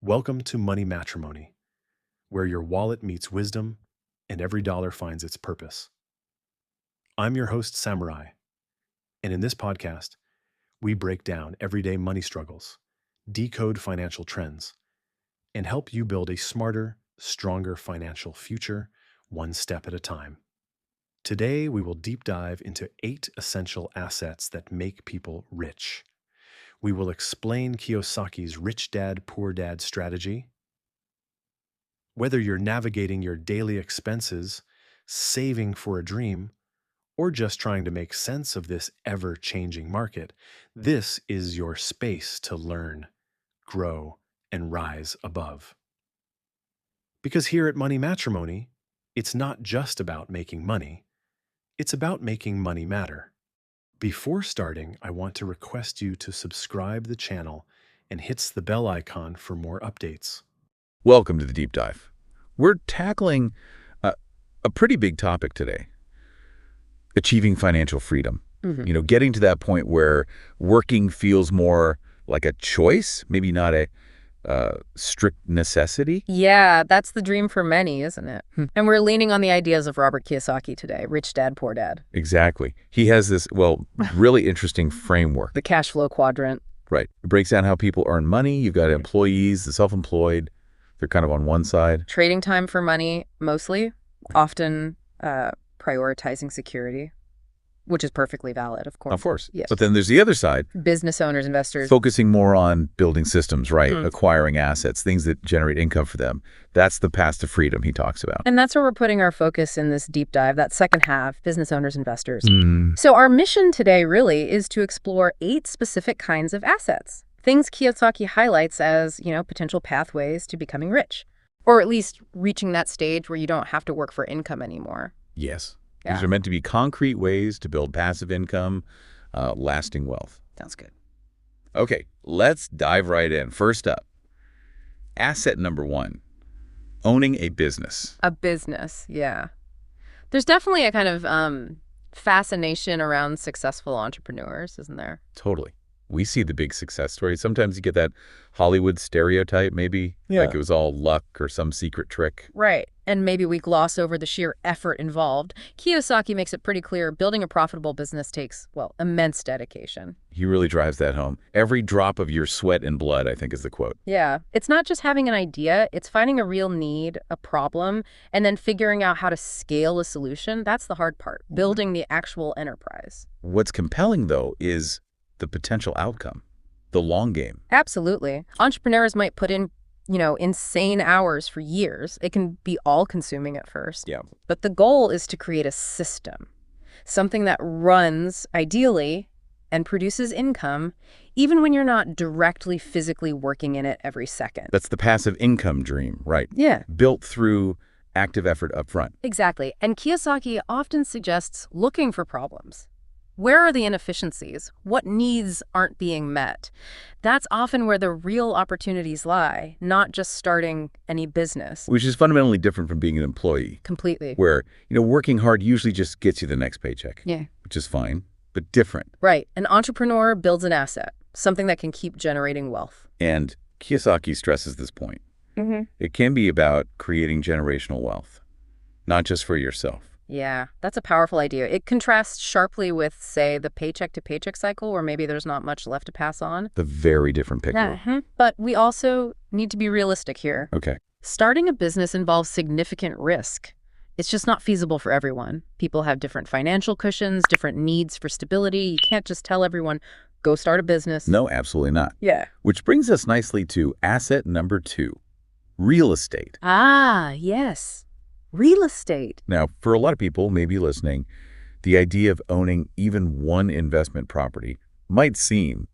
Welcome to Money Matrimony, where your wallet meets wisdom and every dollar finds its purpose. I'm your host, Samurai, and in this podcast, we break down everyday money struggles, decode financial trends, and help you build a smarter, stronger financial future one step at a time. Today, we will deep dive into 8 essential assets that make people rich. We will explain Kiyosaki's rich dad, poor dad strategy. Whether you're navigating your daily expenses, saving for a dream, or just trying to make sense of this ever-changing market, this is your space to learn, grow, and rise above. Because here at Money Matrimony, it's not just about making money, it's about making money matter. Before starting, I want to request you to subscribe the channel and hit the bell icon for more updates. Welcome to the Deep Dive. We're tackling a pretty big topic today, achieving financial freedom. Getting to that point where working feels more like a choice, maybe not a strict necessity. Yeah, that's the dream for many, isn't it? And we're leaning on the ideas of Robert Kiyosaki today, rich dad, poor dad. Exactly. He has this, really interesting framework. The cash flow quadrant. Right. It breaks down how people earn money. You've got employees, the self-employed. They're kind of on one side. Trading time for money, mostly. Often prioritizing security, which is perfectly valid, of course. Of course. Yes. But then there's the other side. Business owners, investors. Focusing more on building systems, right? Acquiring assets, things that generate income for them. That's the path to freedom he talks about. And that's where we're putting our focus in this deep dive, that second half, business owners, investors. So our mission today really is to explore 8 specific kinds of assets. Things Kiyosaki highlights as, potential pathways to becoming rich. Or at least reaching that stage where you don't have to work for income anymore. Yes. Yeah. These are meant to be concrete ways to build passive income, lasting wealth. Sounds good. Okay, let's dive right in. First up, asset number 1, owning a business. A business, yeah. There's definitely a kind of fascination around successful entrepreneurs, isn't there? Totally. We see the big success stories. Sometimes you get that Hollywood stereotype, maybe, like it was all luck or some secret trick. Right. And maybe we gloss over the sheer effort involved. Kiyosaki makes it pretty clear building a profitable business takes, immense dedication. He really drives that home. Every drop of your sweat and blood, I think, is the quote. Yeah. It's not just having an idea. It's finding a real need, a problem, and then figuring out how to scale a solution. That's the hard part, building the actual enterprise. What's compelling, though, is the potential outcome, the long game. Absolutely. Entrepreneurs might put in, insane hours for years. It can be all-consuming at first. Yeah. But the goal is to create a system, something that runs, ideally, and produces income, even when you're not directly physically working in it every second. That's the passive income dream, right? Yeah. Built through active effort up front. Exactly. And Kiyosaki often suggests looking for problems. Where are the inefficiencies? What needs aren't being met? That's often where the real opportunities lie, not just starting any business. Which is fundamentally different from being an employee. Completely. Where, working hard usually just gets you the next paycheck. Yeah. Which is fine, but different. Right. An entrepreneur builds an asset, something that can keep generating wealth. And Kiyosaki stresses this point. It can be about creating generational wealth, not just for yourself. Yeah, that's a powerful idea. It contrasts sharply with, say, the paycheck-to-paycheck cycle, where maybe there's not much left to pass on. The very different picture. Yeah. But we also need to be realistic here. Okay. Starting a business involves significant risk. It's just not feasible for everyone. People have different financial cushions, different needs for stability. You can't just tell everyone, go start a business. No, absolutely not. Yeah. Which brings us nicely to asset number 2, real estate. Ah, yes. Real estate. Now, for a lot of people maybe listening, the idea of owning even one investment property might seem,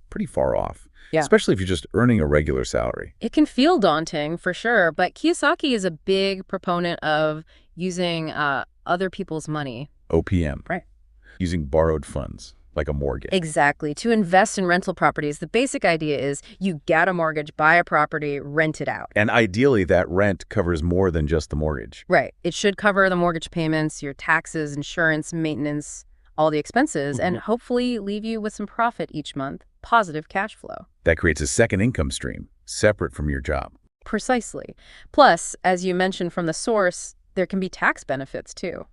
pretty far off. Yeah. Especially if you're just earning a regular salary. It can feel daunting, for sure, but Kiyosaki is a big proponent of using other people's money. OPM. Right. Using borrowed funds, like a mortgage. Exactly. To invest in rental properties, the basic idea is you get a mortgage, buy a property, rent it out. And ideally, that rent covers more than just the mortgage. Right. It should cover the mortgage payments, your taxes, insurance, maintenance, all the expenses, and hopefully leave you with some profit each month, positive cash flow. That creates a second income stream, separate from your job. Precisely. Plus, as you mentioned from the source, there can be tax benefits too.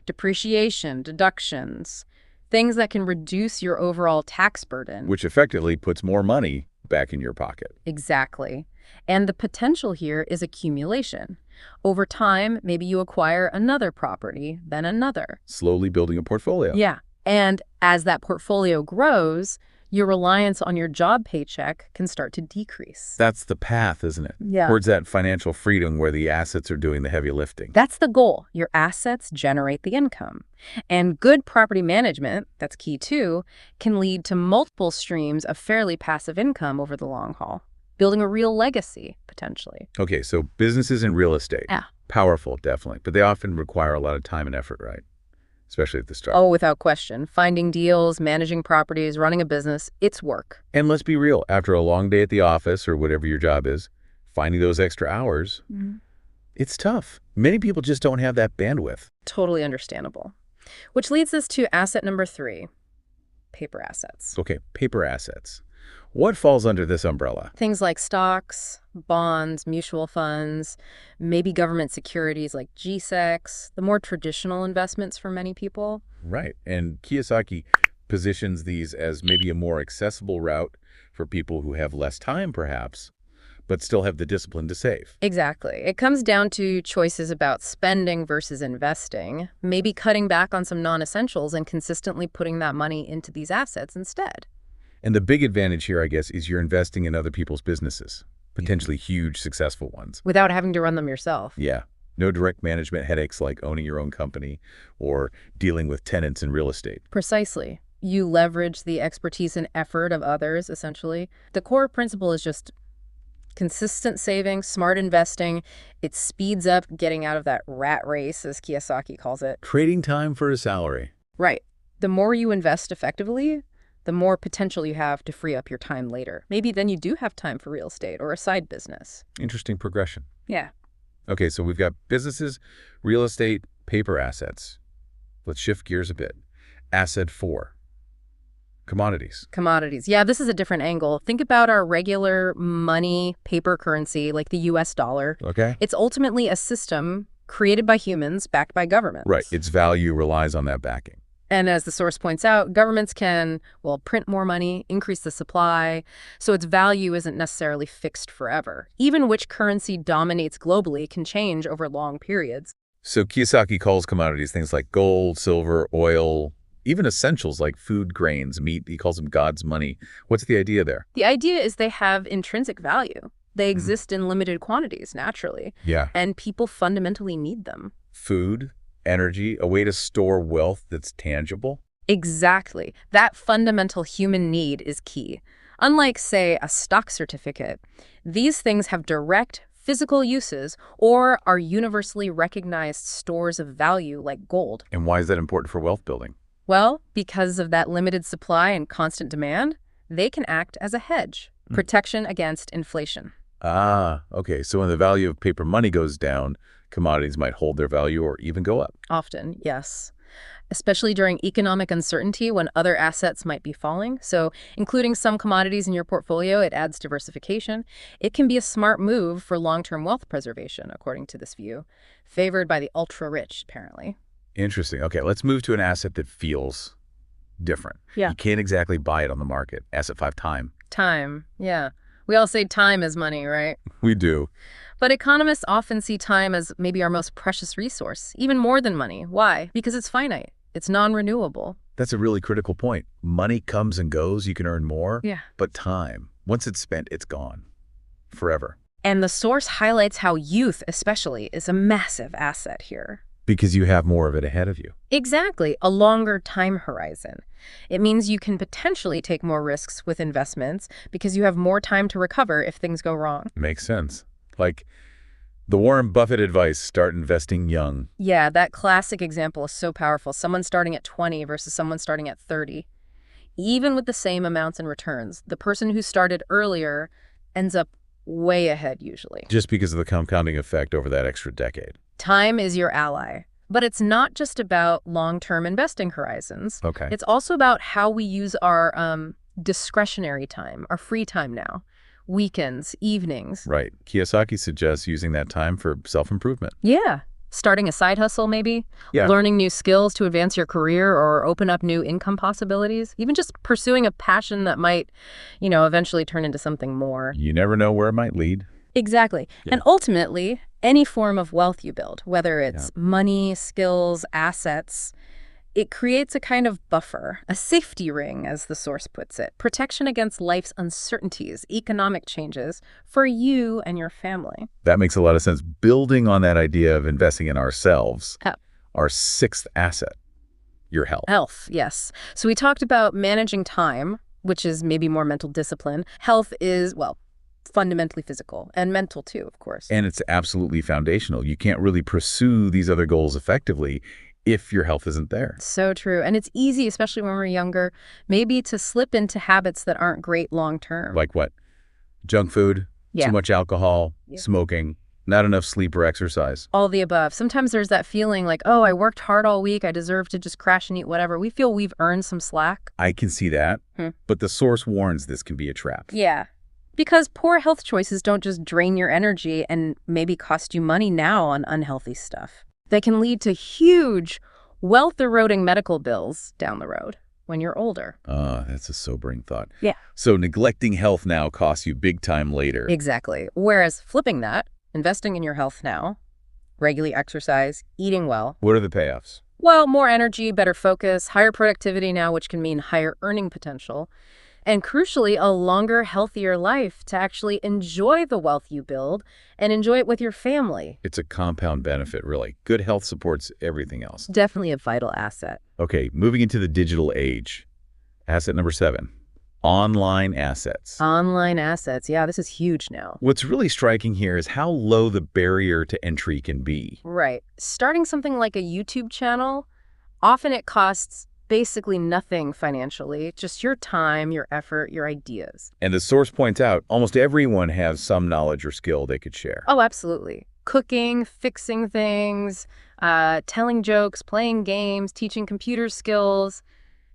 Depreciation, deductions, things that can reduce your overall tax burden. Which effectively puts more money back in your pocket. Exactly. And the potential here is accumulation. Over time, maybe you acquire another property, then another. Slowly building a portfolio. Yeah. And as that portfolio grows, your reliance on your job paycheck can start to decrease. That's the path, isn't it? Yeah. Towards that financial freedom where the assets are doing the heavy lifting. That's the goal. Your assets generate the income. And good property management, that's key too, can lead to multiple streams of fairly passive income over the long haul, building a real legacy, potentially. Okay, so businesses in real estate. Yeah. Powerful, definitely. But they often require a lot of time and effort, right? Especially at the start. Oh, without question. Finding deals, managing properties, running a business, it's work. And let's be real, after a long day at the office or whatever your job is, finding those extra hours, it's tough. Many people just don't have that bandwidth. Totally understandable. Which leads us to asset number 3, paper assets. Okay, paper assets. What falls under this umbrella? Things like stocks, bonds, mutual funds, maybe government securities like GSECs, the more traditional investments for many people. Right, and Kiyosaki positions these as maybe a more accessible route for people who have less time, perhaps, but still have the discipline to save. Exactly. It comes down to choices about spending versus investing, maybe cutting back on some non-essentials and consistently putting that money into these assets instead. And the big advantage here, I guess, is you're investing in other people's businesses, potentially huge, successful ones. Without having to run them yourself. Yeah. No direct management headaches like owning your own company or dealing with tenants in real estate. Precisely. You leverage the expertise and effort of others, essentially. The core principle is just consistent saving, smart investing. It speeds up getting out of that rat race, as Kiyosaki calls it. Trading time for a salary. Right. The more you invest effectively, the more potential you have to free up your time later. Maybe then you do have time for real estate or a side business. Interesting progression. Yeah. Okay, so we've got businesses, real estate, paper assets. Let's shift gears a bit. Asset 4, commodities. Commodities. Yeah, this is a different angle. Think about our regular money, paper currency, like the US dollar. Okay. It's ultimately a system created by humans, backed by governments. Right, its value relies on that backing. And as the source points out, governments can, well, print more money, increase the supply, so its value isn't necessarily fixed forever. Even which currency dominates globally can change over long periods. So Kiyosaki calls commodities things like gold, silver, oil, even essentials like food, grains, meat. He calls them God's money. What's the idea there? The idea is they have intrinsic value. They exist in limited quantities, naturally. Yeah. And people fundamentally need them. Food, energy, a way to store wealth that's tangible. Exactly. That fundamental human need is key. Unlike, say, a stock certificate, these things have direct physical uses or are universally recognized stores of value like gold. And why is that important for wealth building? Well, because of that limited supply and constant demand, they can act as a hedge, protection against inflation. Ah, okay. So when the value of paper money goes down, commodities might hold their value or even go up. Often, yes. Especially during economic uncertainty when other assets might be falling. So including some commodities in your portfolio, it adds diversification. It can be a smart move for long-term wealth preservation, according to this view, favored by the ultra-rich, apparently. Interesting. Okay, let's move to an asset that feels different. Yeah. You can't exactly buy it on the market. Asset 5, time. Time, yeah. We all say time is money, right? We do. But economists often see time as maybe our most precious resource, even more than money. Why? Because it's finite. It's non-renewable. That's a really critical point. Money comes and goes. You can earn more. Yeah. But time, once it's spent, it's gone. Forever. And the source highlights how youth, especially, is a massive asset here. Because you have more of it ahead of you. Exactly. A longer time horizon. It means you can potentially take more risks with investments because you have more time to recover if things go wrong. Makes sense. Like the Warren Buffett advice, start investing young. Yeah, that classic example is so powerful. Someone starting at 20 versus someone starting at 30. Even with the same amounts in returns, the person who started earlier ends up way ahead usually. Just because of the compounding effect over that extra decade. Time is your ally. But it's not just about long-term investing horizons. Okay. It's also about how we use our discretionary time, our free time now. weekends, evenings. Right. Kiyosaki suggests using that time for self-improvement. Yeah. Starting a side hustle, maybe. Yeah. Learning new skills to advance your career or open up new income possibilities. Even just pursuing a passion that might, eventually turn into something more. You never know where it might lead. Exactly. Yeah. And ultimately, any form of wealth you build, whether it's money, skills, assets, it creates a kind of buffer, a safety ring, as the source puts it, protection against life's uncertainties, economic changes for you and your family. That makes a lot of sense. Building on that idea of investing in ourselves, our sixth asset, your health. Health, yes. So we talked about managing time, which is maybe more mental discipline. Health is, fundamentally physical and mental too, of course. And it's absolutely foundational. You can't really pursue these other goals effectively if your health isn't there. So true. And it's easy, especially when we're younger, maybe to slip into habits that aren't great long term. Like what? Junk food, too much alcohol, smoking, not enough sleep or exercise. All the above. Sometimes there's that feeling like, oh, I worked hard all week, I deserve to just crash and eat whatever. We feel we've earned some slack. I can see that, but the source warns this can be a trap. Yeah. Because poor health choices don't just drain your energy and maybe cost you money now on unhealthy stuff. They can lead to huge, wealth-eroding medical bills down the road when you're older. That's a sobering thought. Yeah. So neglecting health now costs you big time later. Exactly. Whereas flipping that, investing in your health now, regularly exercise, eating well. What are the payoffs? Well, more energy, better focus, higher productivity now, which can mean higher earning potential. And crucially, a longer, healthier life to actually enjoy the wealth you build and enjoy it with your family. It's a compound benefit, really. Good health supports everything else. Definitely a vital asset. Okay, moving into the digital age. Asset number 7, online assets. Online assets. Yeah, this is huge now. What's really striking here is how low the barrier to entry can be. Right. Starting something like a YouTube channel, often it costs basically nothing financially, just your time, your effort, your ideas. And the source points out, almost everyone has some knowledge or skill they could share. Oh, absolutely. Cooking, fixing things, telling jokes, playing games, teaching computer skills,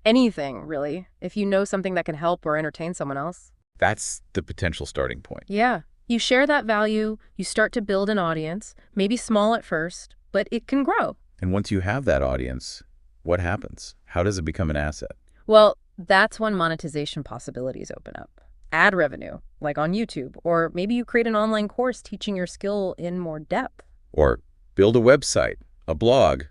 anything, really, if you know something that can help or entertain someone else. That's the potential starting point. Yeah. You share that value, you start to build an audience, maybe small at first, but it can grow. And once you have that audience, what happens? How does it become an asset? Well, that's when monetization possibilities open up. Ad revenue, like on YouTube, or maybe you create an online course teaching your skill in more depth. Or build a website, a blog,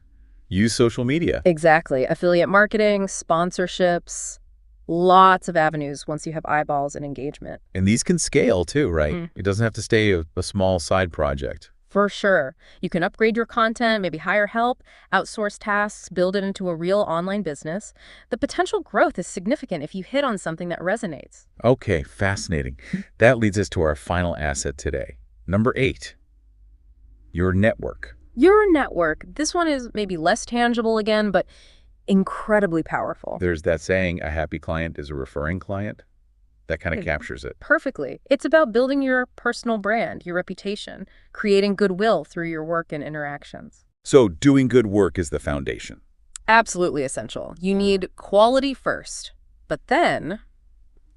use social media. Exactly. Affiliate marketing, sponsorships, lots of avenues once you have eyeballs and engagement. And these can scale too, right? It doesn't have to stay a small side project. For sure. You can upgrade your content, maybe hire help, outsource tasks, build it into a real online business. The potential growth is significant if you hit on something that resonates. Okay, fascinating. That leads us to our final asset today. Number 8, your network. Your network. This one is maybe less tangible again, but incredibly powerful. There's that saying, a happy client is a referring client. That kind of captures it. Perfectly. It's about building your personal brand, your reputation, creating goodwill through your work and interactions. So doing good work is the foundation. Absolutely essential. You need quality first, but then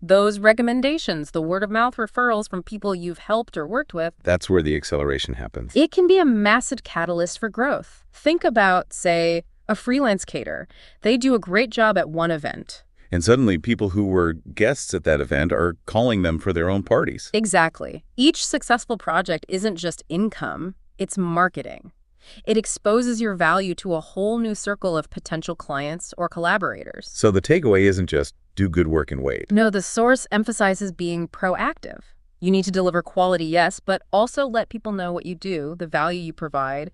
those recommendations, the word-of-mouth referrals from people you've helped or worked with, That's where the acceleration happens. it can be a massive catalyst for growth. Think about, say, a freelance caterer. They do a great job at one event. And suddenly people who were guests at that event are calling them for their own parties. Exactly. Each successful project isn't just income, it's marketing. It exposes your value to a whole new circle of potential clients or collaborators. So the takeaway isn't just do good work and wait. No, the source emphasizes being proactive. You need to deliver quality, yes, but also let people know what you do, the value you provide.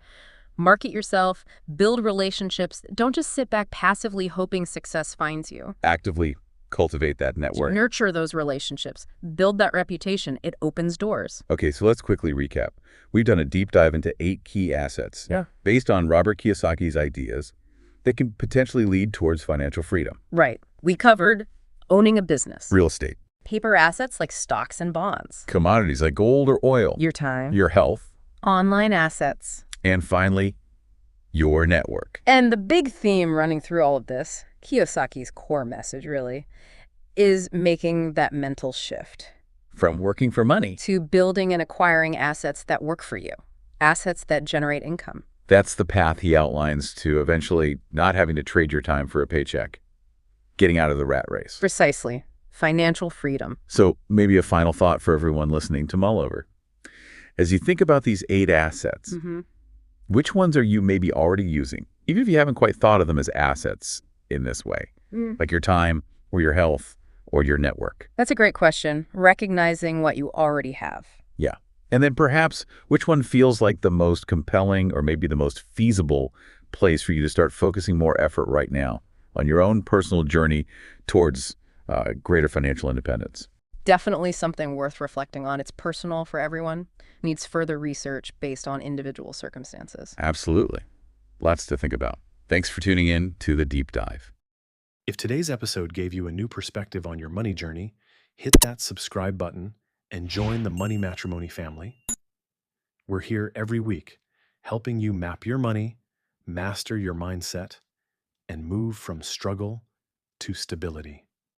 Market yourself, build relationships. Don't just sit back passively hoping success finds you. Actively cultivate that network. Nurture those relationships. Build that reputation. It opens doors. Okay, so let's quickly recap. We've done a deep dive into 8 key assets. Based on Robert Kiyosaki's ideas that can potentially lead towards financial freedom. Right. We covered owning a business. Real estate. Paper assets like stocks and bonds. Commodities like gold or oil. Your time. Your health. Online assets. And finally, your network. And the big theme running through all of this, Kiyosaki's core message really, is making that mental shift. From working for money. To building and acquiring assets that work for you, assets that generate income. That's the path he outlines to eventually not having to trade your time for a paycheck, getting out of the rat race. Precisely. Financial freedom. So maybe a final thought for everyone listening to mull over. As you think about these 8 assets, which ones are you maybe already using, even if you haven't quite thought of them as assets in this way, like your time or your health or your network? That's a great question. Recognizing what you already have. Yeah. And then perhaps which one feels like the most compelling or maybe the most feasible place for you to start focusing more effort right now on your own personal journey towards greater financial independence? Definitely something worth reflecting on. It's personal for everyone. Needs further research based on individual circumstances. Absolutely. Lots to think about. Thanks for tuning in to The Deep Dive. If today's episode gave you a new perspective on your money journey, hit that subscribe button and join the Money Matrimony family. We're here every week, helping you map your money, master your mindset, and move from struggle to stability.